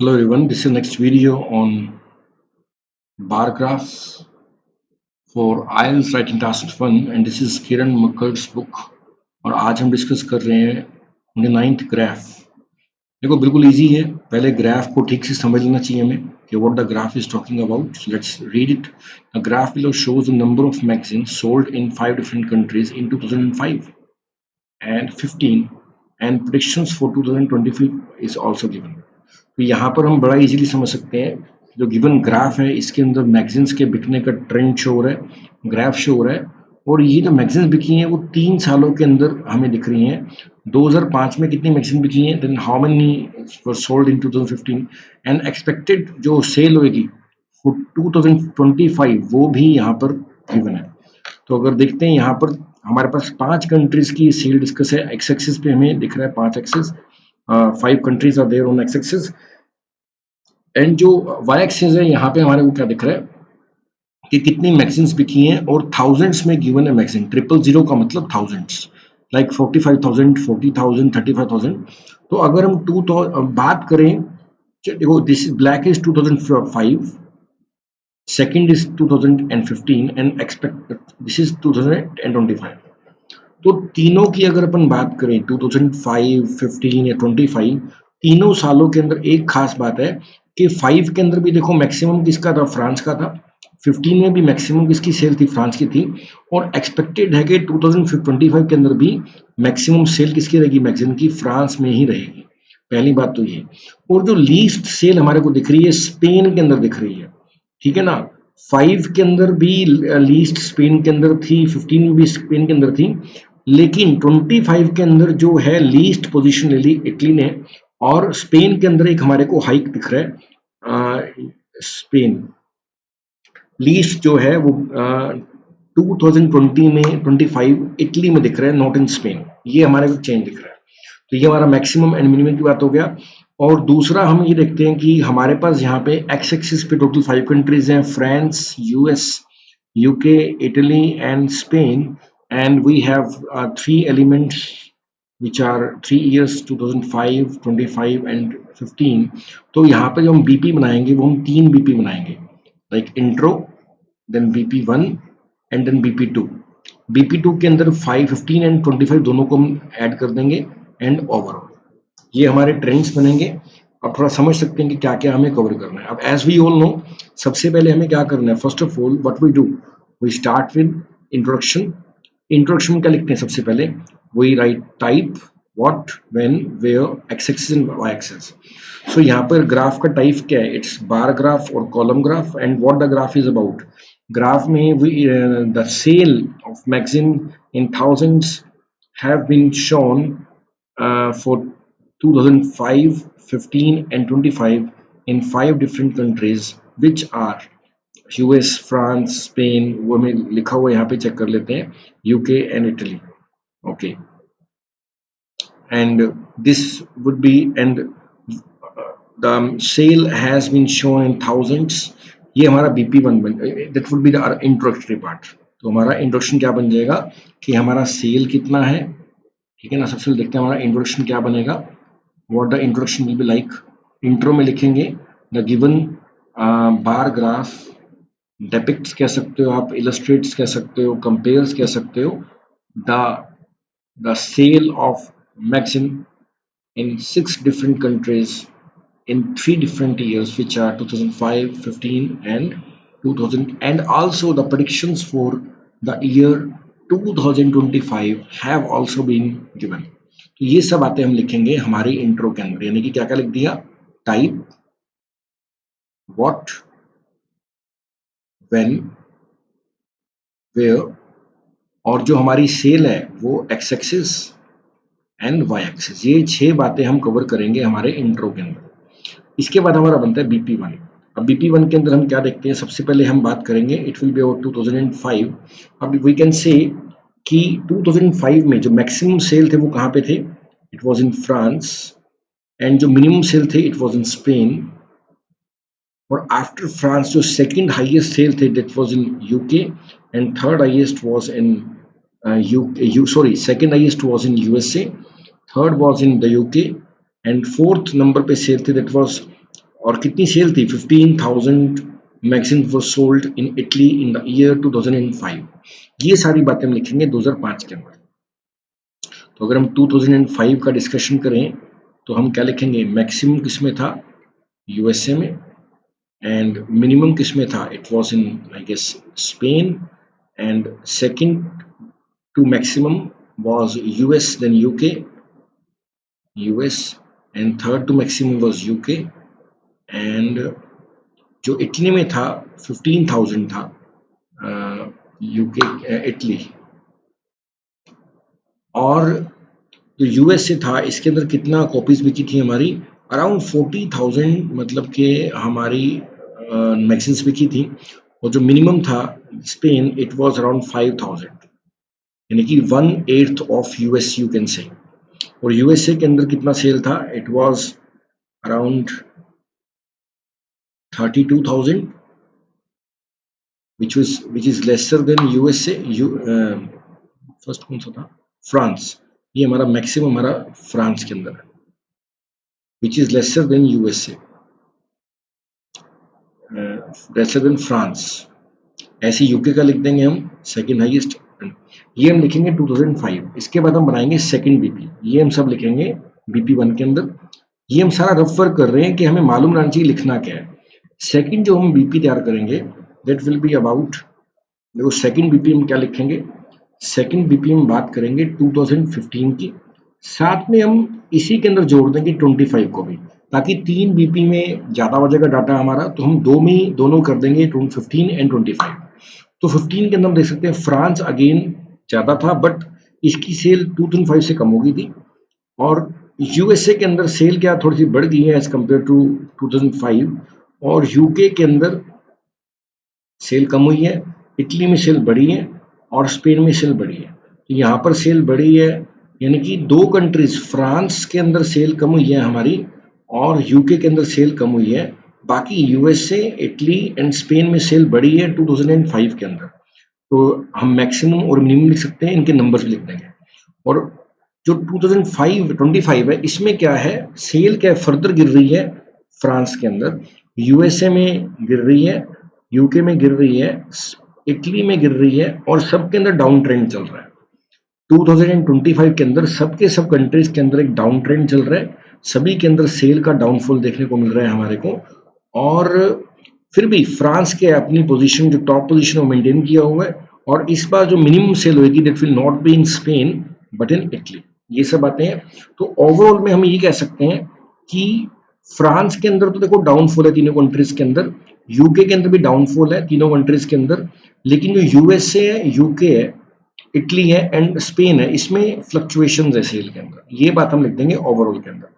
Hello everyone, this is next video on bar graphs for IELTS writing task 1 and this is Kiran Makkar's book और आज हम discuss कर रहे हैं 29th graph. देखो बिल्कुल इजी है, पहले ग्राफ को ठीक से समझ लेना चाहिए हमें कि what the graph is talking about. Let's read it. The graph below shows the number of magazines sold in 5 different countries in 2005 and 15 and predictions for 2025 is also given। तो यहाँ पर हम बड़ा इजीली समझ सकते हैं, जो गिवन ग्राफ है इसके अंदर मैगजीन्स के बिकने का ट्रेंड शो हो रहा है, ग्राफ शो हो रहा है। और ये जो मैगजीन्स बिकी हैं वो 3 सालों के अंदर हमें दिख रही हैं। 2005 में कितनी मैगजीन बिकी हैं, then how many were sold in 2015 and expected जो सेल होगी फॉर 2025 वो भी यहाँ पर गिवन है। तो अगर देखते हैं यहाँ पर हमारे पास 5 कंट्रीज की सेल डिस्कस है। एक्स एक्सिस पे हमें दिख रहा है 5 axis, 5 countries are there on X axis and जो वाई एक्सिस है यहाँ पे हमारे को क्या दिख रहा है कि कितनी मैगजीन्स बिकी हैं और थाउजेंड्स में गिवन है मैगजीन। 000 का मतलब थाउजेंड्स, लाइक 45,000, 40,000, 35,000। तो अगर हम बात करें, देखो this black is 2005, second is 2015 and expect this is 2025। तो तीनों की अगर अपन बात करें 2005, 15 या 25, तीनों सालों के अंदर एक खास बात है कि 5 के अंदर भी देखो मैक्सिमम किसका था, फ्रांस का था। 15 में भी मैक्सिमम किसकी सेल थी, फ्रांस की थी। और एक्सपेक्टेड है कि 2025 के अंदर भी मैक्सिमम सेल किसकी रहेगी, मैगजीन की, फ्रांस में ही रहेगी। पहली बात तो ये। और जो लीस्ट सेल हमारे को दिख रही है स्पेन के अंदर दिख रही है, ठीक है ना। 5 के अंदर भी लीस्ट स्पेन के अंदर थी, 15 में भी स्पेन के अंदर थी, लेकिन 25 के अंदर जो है लीस्ट पोजीशन ले ली इटली ने। और स्पेन के अंदर एक हमारे को हाइक दिख रहा है, स्पेन लीस्ट जो है वो 2020 में 25 इटली में दिख रहा है, नॉट इन स्पेन। ये हमारे को चेंज दिख रहा है। तो ये हमारा मैक्सिमम एंड मिनिमम की बात हो गया। और दूसरा हम ये देखते हैं कि हमारे पास यहाँ पे एक्स एक्सिस पे टोटल 5 कंट्रीज हैं, France, US, UK, Italy and Spain. And we have 3 elements which are 3 years 2005, 25 and 15। तो यहाँ पे जो हम बीपी बनाएंगे वो हम 3 बीपी बनाएंगे, like intro, then BP1 and then BP2। BP2 के अंदर 5, 15 एंड 25 दोनों को हम ऐड कर देंगे एंड ओवरऑल ये हमारे ट्रेंड्स बनेंगे। अब थोड़ा समझ सकते हैं कि क्या क्या हमें कवर करना है। अब एज वी ऑल नो, सबसे पहले हमें क्या करना है, first of all what we do, we start with introduction. Introduction में क्या लिखते हैं सबसे पहले, we write type, what, when, where, X axis and Y axis. So यहाँ पर ग्राफ का टाइप क्या है, इट्स बार ग्राफ और column graph. And what the graph is about, graph में the sale of magazine in thousands have been shown for 2005, 15 and 25 in 5 different countries which are US, France, Spain, वो हमें लिखा हुआ यहाँ पे check कर लेते हैं, UK and Italy। okay, and this would be, and the sale has been shown in thousands। ये हमारा BP1 बन, that would be the introductory part। तो हमारा इंट्रोडक्शन क्या बन जाएगा कि हमारा सेल कितना है, ठीक है ना। सबसे पहले देखते हैं हमारा इंट्रोडक्शन क्या बनेगा, what the introduction will be like. Intro में लिखेंगे the given bar graph depicts कह सकते हो आप, इलस्ट्रेट्स कह सकते हो, कंपेयर्स कह सकते हो the sale of magazine in 6 different countries in 3 different years which are 2005, 15 and 2000, and also the predictions for the year 2025 have also been given। तो ये सब बातें हम लिखेंगे हमारी इंट्रो के अंदर, यानी कि क्या क्या लिख दिया, टाइप, व्हाट, व्हेन, वेयर, और जो हमारी सेल है वो x axis and Y axis. ये 6 बातें हम कवर करेंगे हमारे इंट्रो के अंदर। इसके बाद हमारा बनता है BP1। अब BP1 के अंदर हम क्या देखते हैं, सबसे पहले हम बात करेंगे इट विल बी अबाउट 2005। अब वी कैन से कि 2005 में जो मैक्सिमम सेल थे वो कहाँ पे थे, it was in France, and जो मिनिमम सेल थे इट वाज इन स्पेन। और आफ्टर फ्रांस जो सेकंड हाईएस्ट सेल थे that was in UK, and third highest was in second highest was in USA, third was in the UK, and fourth number पे cell थे that was और कितनी cell थी? 15,000 magazines were sold in Italy in the year 2005। ये सारी बातें हम लिखेंगे 2005 के अंदर। तो अगर हम 2005 का डिस्कशन करें तो हम क्या लिखेंगे? मैक्सिमम किसमें था? यूएसए में। एंड मिनिमम किसमें था? It was in I guess Spain. And second to maximum was US, then UK, US, and third to maximum was UK. And जो इटली में था 15,000 था, यूके इटली। और जो यूएस से था इसके अंदर कितना कॉपीज बिकी थी हमारी? अराउंड 40,000 मतलब कि हमारी मैगजीन्स बिकी थी। और जो मिनिमम था स्पेन, इट वाज अराउंड 5,000, यानी कि 1/8 of US you can say. और यूएसए के अंदर कितना सेल था? It was around 32,000 which is lesser than USA। First कौन सा था? फ्रांस। ये हमारा मैक्सिमम हमारा फ्रांस के अंदर है, which is lesser than USA, lesser than France. ऐसे यूके का लिख देंगे हम सेकंड हाईएस्ट। ये हम लिखेंगे 2005। इसके बाद हम बनाएंगे सेकंड बीपी। ये हम सब लिखेंगे बीपी 1 के अंदर। ये हम सारा रफ वर्क कर रहे हैं कि हमें मालूम रहना चाहिए लिखना क्या है। सेकंड जो हम बीपी तैयार करेंगे दैट विल बी अबाउट, देखो सेकंड बीपी हम क्या लिखेंगे? सेकंड बीपी में बात करेंगे 2015 की, साथ में हम इसी के अंदर जोड़ देंगे 25 को भी, ताकि 3 बीपी में ज्यादा हो जाएगा डाटा हमारा। तो हम दो में ही दोनों कर देंगे 15 एंड 25। तो 15 के अंदर हम देख सकते हैं फ्रांस अगेन ज्यादा था, बट इसकी सेल 2005 से कम हो गई थी। और यूएसए के अंदर सेल क्या थोड़ी सी बढ़ गई है एज कम्पेयर टू 2005। और यूके के अंदर सेल कम हुई है, इटली में सेल बढ़ी है, और स्पेन में सेल बढ़ी है। तो यहाँ पर सेल बढ़ी है, यानी कि दो कंट्रीज, फ्रांस के अंदर सेल कम हुई है हमारी और यूके के अंदर सेल कम हुई है। बाकी यूएसए, इटली एंड स्पेन में सेल बढ़ी है 2005 के अंदर। तो हम मैक्सिमम और मिनिमम लिख सकते हैं, इनके नंबर्स भी लिख देंगे। और जो 2025 है इसमें क्या है? सेल क्या फर्दर गिर रही है फ्रांस के अंदर, यूएसए में गिर रही है, यूके में गिर रही है, इटली में गिर रही है, और सबके अंदर डाउन ट्रेंड चल रहा है। 2025 के अंदर सबके सब कंट्रीज के अंदर एक डाउन ट्रेंड चल रहा है, सभी के अंदर सेल का डाउनफॉल देखने को मिल रहा है हमारे को। और फिर भी फ्रांस के अपनी पोजीशन, जो टॉप पोजीशन, वो मेंटेन किया हुआ है। और इस बार जो मिनिमम सेल होगी that will not be in Spain but in Italy. ये सब बातें हैं। तो ओवरऑल में हम ये कह सकते हैं कि फ्रांस के अंदर तो देखो डाउनफॉल है तीनों कंट्रीज के अंदर, यूके के अंदर भी डाउनफॉल है तीनों कंट्रीज के अंदर, लेकिन जो यूएसए है, यूके है, इटली है एंड स्पेन है, इसमें फ्लक्चुएशंस है सेल के अंदर। ये बात हम लिख देंगे ओवरऑल के अंदर।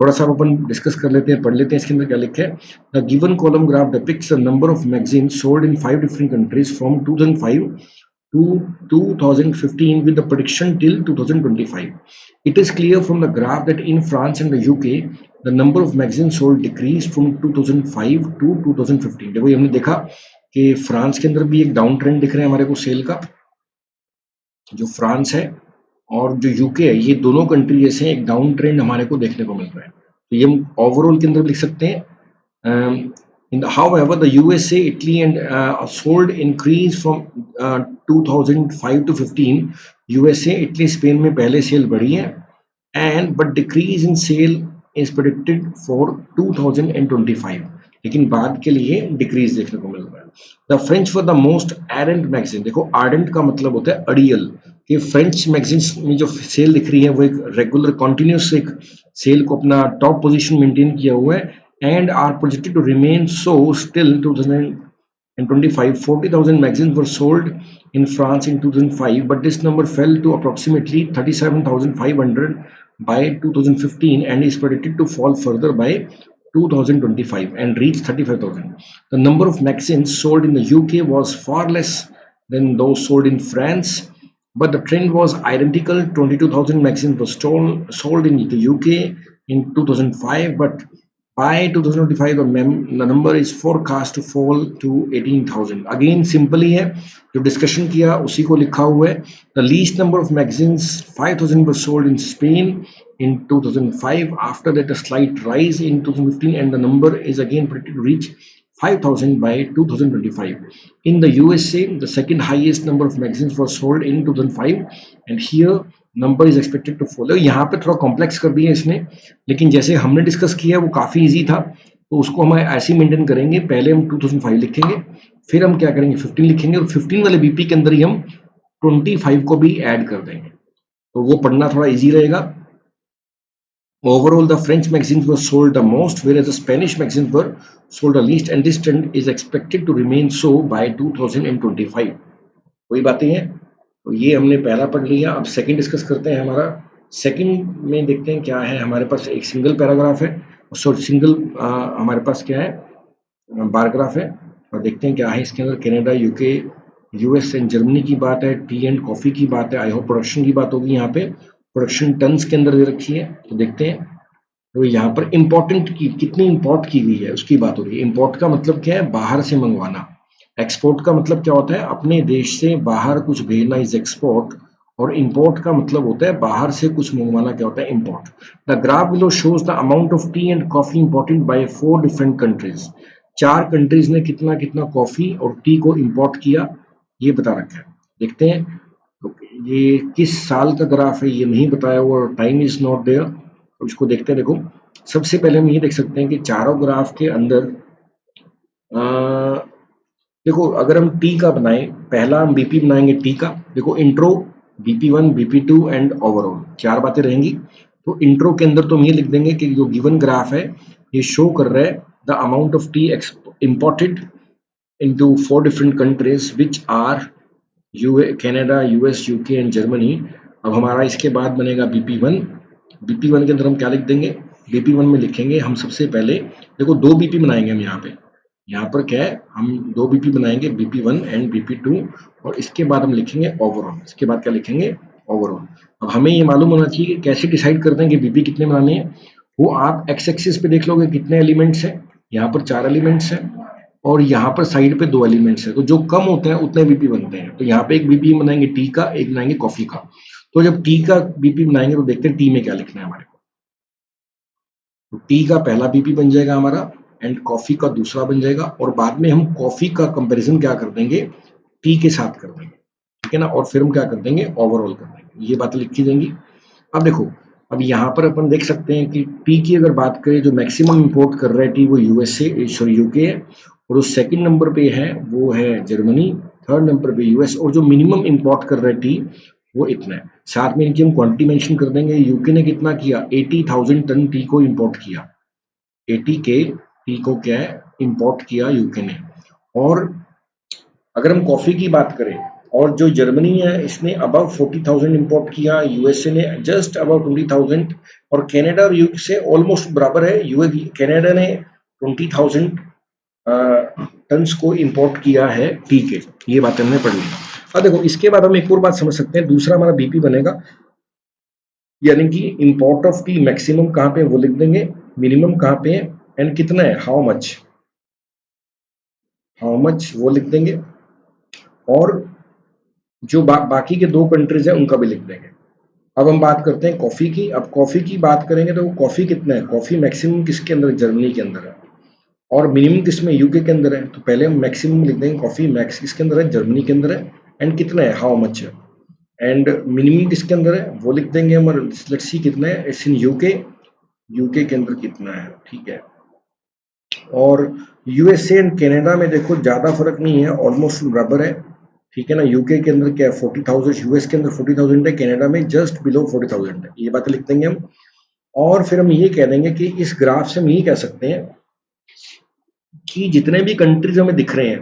थोड़ा सा अपन डिस्कस कर लेते हैं, पढ़ लेते हैं इसके अंदर क्या लिखा है। The given column graph depicts the number of magazines sold in 5 different countries from 2005 to 2015 with the prediction till 2025. It is clear from the graph that in France and the UK the number of magazines sold decreased from 2005 to 2015. देखो हमने देखा कि France के अंदर भी एक down trend दिख रहा है हमारे को सेल का। जो फ्रांस है और जो यूके है, ये दोनों कंट्री जैसे एक डाउन ट्रेंड हमारे को देखने को मिल रहा है। तो ये हम ओवरऑल के अंदर लिख सकते हैं। However, the USA, Italy, and sold increase from 2005 to 15. USA, Italy, Spain में पहले सेल बढ़ी है, and but decrease in sale is predicted for 2025. लेकिन बाद के लिए डिक्रीज देखने को मिल रहा है। The French for the most ardent magazine, देखो आर्डेंट का मतलब होता है अड़ियल, कि फ्रेंच मैगजीन्स में जो सेल दिख रही है वो एक रेगुलर कॉन्टिन्यूस एक सेल को अपना टॉप पोजीशन मेंटेन किया हुआ है, and are projected to remain so till 2025. 40,000 magazines were sold in France in 2005, but this number fell to approximately 37,500 by 2015 and is predicted to fall further by 2025 and reach 35,000. The number of magazines sold in the UK was far less than those sold in France, but the trend was identical. 22,000 magazines were sold in the UK in 2005, but by 2025 the number is forecast to fall to 18,000. Again simple ही है, जो discussion किया उसी को लिखा हुआ है। The least number of magazines 5,000 were sold in Spain, in 2005. After that, a slight rise in 2015, and the number is again predicted to reach 5,000 by 2025. In the USA, the second highest number of magazines was sold in 2005, and here number is expected to follow. यहाँ पे थोड़ा complex कर दिया इसने, लेकिन जैसे हमने discuss किया वो काफ़ी इजी था, तो उसको हम ऐसे ही मेंटेन करेंगे। पहले हम 2005 लिखेंगे, फिर हम क्या करेंगे 15 लिखेंगे, और 15 वाले बीपी के अंदर ही हम 25 को भी ऐड कर देंगे, तो वो पढ़ना थोड़ा इजी रहेगा। Overall, the French magazines were sold the most, whereas the Spanish magazines were sold the least, and this trend is expected to remain so by 2025. कोई बातें हैं, तो ये हमने पहला पढ़ लिया। अब सेकंड डिस्कस करते हैं। हमारा सेकंड में देखते हैं क्या है। हमारे पास एक सिंगल पैराग्राफ है, सॉरी सिंगल हमारे पास क्या है, बारग्राफ है, और देखते हैं क्या है इसके अंदर। Canada, UK, US and Germany की बात है, टी एंड कॉफी की बात है, आई होप प्रोडक्शन की बात होगी। यहाँ पे प्रोडक्शन टन्स के अंदर दे रखी है, तो देखते हैं। तो यहाँ पर इंपॉर्टेंट की कितनी इंपोर्ट की गई है उसकी बात हो रही है। इंपोर्ट का मतलब क्या है, बाहर से मंगवाना। एक्सपोर्ट का मतलब क्या होता है, अपने देश से बाहर कुछ भेजना इज एक्सपोर्ट, और इंपोर्ट का मतलब होता है बाहर से कुछ मंगवाना, क्या होता है, import. The graph below shows the amount of tea and coffee imported by 4 different countries. 4 countries ने कितना कितना कॉफी और टी को इंपोर्ट किया, ये बता रखा है। देखते हैं तो ये किस साल का ग्राफ है ये नहीं बताया हुआ, टाइम इज नॉट देयर, तो इसको देखते हैं। देखो सबसे पहले हम ये देख सकते हैं कि चारों ग्राफ के अंदर देखो अगर हम टी का बनाएं, पहला हम बीपी बनाएंगे टी का। देखो intro, BP1, BP2 and overall, 4 बातें रहेंगी। तो इंट्रो के अंदर तो हम ये लिख देंगे कि जो गिवन ग्राफ है ये शो कर रहा है the amount of tea imported into 4 different countries which are Canada, US, UK and Germany. अब हमारा इसके बाद बनेगा BP1। BP1 के अंदर हम क्या लिख देंगे, BP1 में लिखेंगे हम सबसे पहले, देखो 2 BP बनाएंगे हम यहाँ पर क्या है, हम 2 BP बनाएंगे, BP1 एंड BP2, और इसके बाद हम लिखेंगे ओवरऑल। इसके बाद क्या लिखेंगे, ओवरऑल। अब हमें ये मालूम होना चाहिए कि कैसे डिसाइड करते हैं कि बीपी कितने बनाने हैं। वो आप एक्स एक्सिस पे देख लोगे कितने एलिमेंट्स हैं, यहाँ पर 4 एलिमेंट्स हैं, और यहाँ पर साइड पे 2 एलिमेंट्स हैं, तो जो कम होते हैं उतने बीपी बनते हैं। तो यहाँ पे एक बीपी बनाएंगे टी का, एक बनाएंगे कॉफी का। तो जब टी का बीपी बनाएंगे तो देखते हैं टी में क्या लिखना है हमारे को। तो टी का पहला बीपी बन जाएगा हमारा, एंड कॉफी का दूसरा बन जाएगा, और बाद में हम कॉफी का कंपैरिजन क्या कर देंगे, टी के साथ कर देंगे, ठीक है ना। और फिर हम क्या कर देंगे, ओवरऑल कर देंगे। ये बातें लिखी जाएंगी। अब देखो, अब यहाँ पर अपन देख सकते हैं कि टी की अगर बात करें, जो मैक्सिमम इंपोर्ट कर रहा है टी वो यूएसए सॉरी यूके है, और जो सेकंड नंबर पे है वो है जर्मनी, थर्ड नंबर पे यूएस, और जो मिनिमम इंपोर्ट कर रहा है टी वो इतना है। साथ में इनकी हम क्वांटिटी मेंशन कर देंगे। यूके ने कितना किया, 80,000 टन टी को इंपोर्ट किया, 80 के टी को क्या है, इंपोर्ट किया यूके ने। और अगर हम कॉफी की बात करें, और जो जर्मनी है इसने अबव 40,000 इंपोर्ट किया, यूएसए ने जस्ट अबव 20,000, और कनाडा और यूके से ऑलमोस्ट बराबर है। कनाडा ने 20,000 टन्स को इंपोर्ट किया है टी के। ये बात हमने पढ़ ली। अब देखो इसके बाद हम एक और बात समझ सकते हैं, दूसरा हमारा बीपी बनेगा, यानी कि इंपोर्ट ऑफ टी मैक्सिमम कहाँ पे वो लिख देंगे, मिनिमम कहाँ पे है, एंड कितना है, हाउ मच वो लिख देंगे, और जो बाकी के 2 कंट्रीज है उनका भी लिख देंगे। अब हम बात करते हैं कॉफी की। अब कॉफी की बात करेंगे तो कॉफी कितना है, कॉफी मैक्सिमम किसके अंदर, जर्मनी के अंदर है, और मिनिमम किसमें, यूके के अंदर है। तो पहले हम मैक्सिमम लिख देंगे, कॉफी मैक्स किसके अंदर है, जर्मनी के अंदर है, एंड कितना है, हाउ मच है, एंड मिनिमम किसके अंदर है वो लिख देंगे हम, और लेट्स सी कितना है, इट्स इन यूके के अंदर कितना है, ठीक है। और यूएसए एंड कनाडा में देखो ज्यादा फर्क नहीं है, ऑलमोस्ट बराबर है, ठीक है ना। यूके के अंदर क्या है 40,000, यूएस के अंदर 40,000 है, कनाडा में जस्ट बिलो 40,000 है। ये बातें लिख देंगे हम, और फिर हम ये कह देंगे कि इस ग्राफ से हम ये कह सकते हैं कि जितने भी कंट्रीज हमें दिख रहे हैं,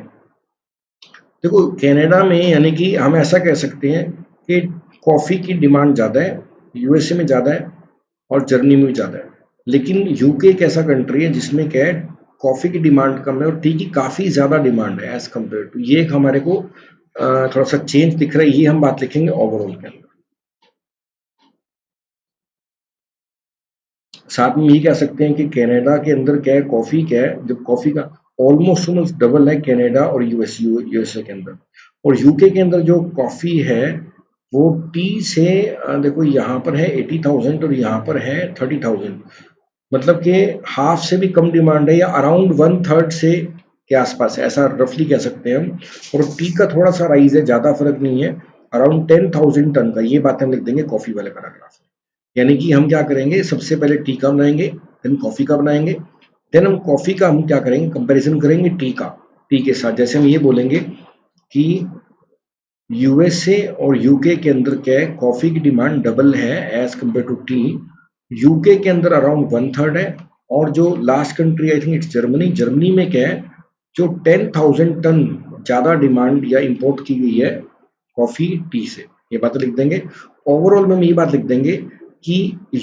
देखो कनाडा में, यानी कि हम ऐसा कह सकते हैं कि कॉफी की डिमांड ज्यादा है, यूएसए में ज्यादा है, और जर्मनी में भी ज्यादा है। लेकिन यूके एक ऐसा कंट्री है जिसमें क्या है, कॉफी की डिमांड कम है और टी की काफी ज्यादा डिमांड है एज कम्पेयर टू। ये हमारे को थोड़ा सा चेंज दिख रहा है, ये हम बात लिखेंगे ओवरऑल के अंदर। साथ में ये कह सकते हैं कि कनाडा के अंदर क्या है, कॉफी क्या है, जब कॉफी का ऑलमोस्ट डबल है कनाडा और यूएसए के अंदर, और यूके के अंदर जो कॉफी है वो टी से देखो यहाँ पर है 80,000 और यहाँ पर है 30,000, मतलब कि हाफ से भी कम डिमांड है या अराउंड 1/3 से के आसपास है, ऐसा रफली कह सकते हैं हम। और टी का थोड़ा सा राइज है, ज़्यादा फर्क नहीं है, अराउंड 10,000 टन का। ये बात हम लिख देंगे कॉफ़ी वाले पैराग्राफ में। यानी कि हम क्या करेंगे, सबसे पहले टी का बनाएंगे, देन कॉफ़ी का बनाएंगे, देन हम कॉफ़ी का हम क्या करेंगे, कंपैरिजन करेंगे टी का, टी के साथ। जैसे हम ये बोलेंगे कि यूएसए और यूके के अंदर क्या है, कॉफ़ी की डिमांड डबल है as compare to tea. UK के अंदर अराउंड 1/3 है, और जो last country I think it's Germany, Germany में क्या है, जो 10,000 टन ज़्यादा डिमांड या इंपोर्ट की गई है कॉफ़ी टी से। ये बातें लिख देंगे। ओवरऑल में हम ये बात लिख देंगे कि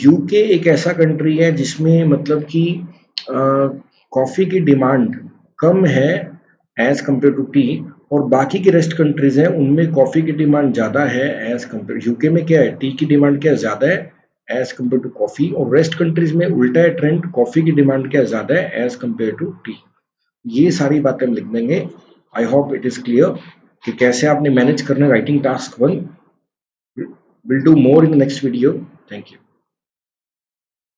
यूके एक ऐसा कंट्री है जिसमें मतलब कि कॉफ़ी की डिमांड कम है एज कम्पेयर टू टी, और बाकी के रेस्ट कंट्रीज हैं उनमें कॉफ़ी की डिमांड ज़्यादा है एज कम्पेयर। यूके में क्या है, टी की डिमांड क्या ज़्यादा है एज कम्पेयर टू कॉफ़ी, और रेस्ट कंट्रीज में उल्टा है ट्रेंड, कॉफ़ी की डिमांड क्या ज़्यादा है एज कम्पेयर टू टी। ये सारी बातें हम लिख देंगे। I hope it is clear कि कैसे आपने मैनेज करना writing task 1। Will do more in the next video. Thank you.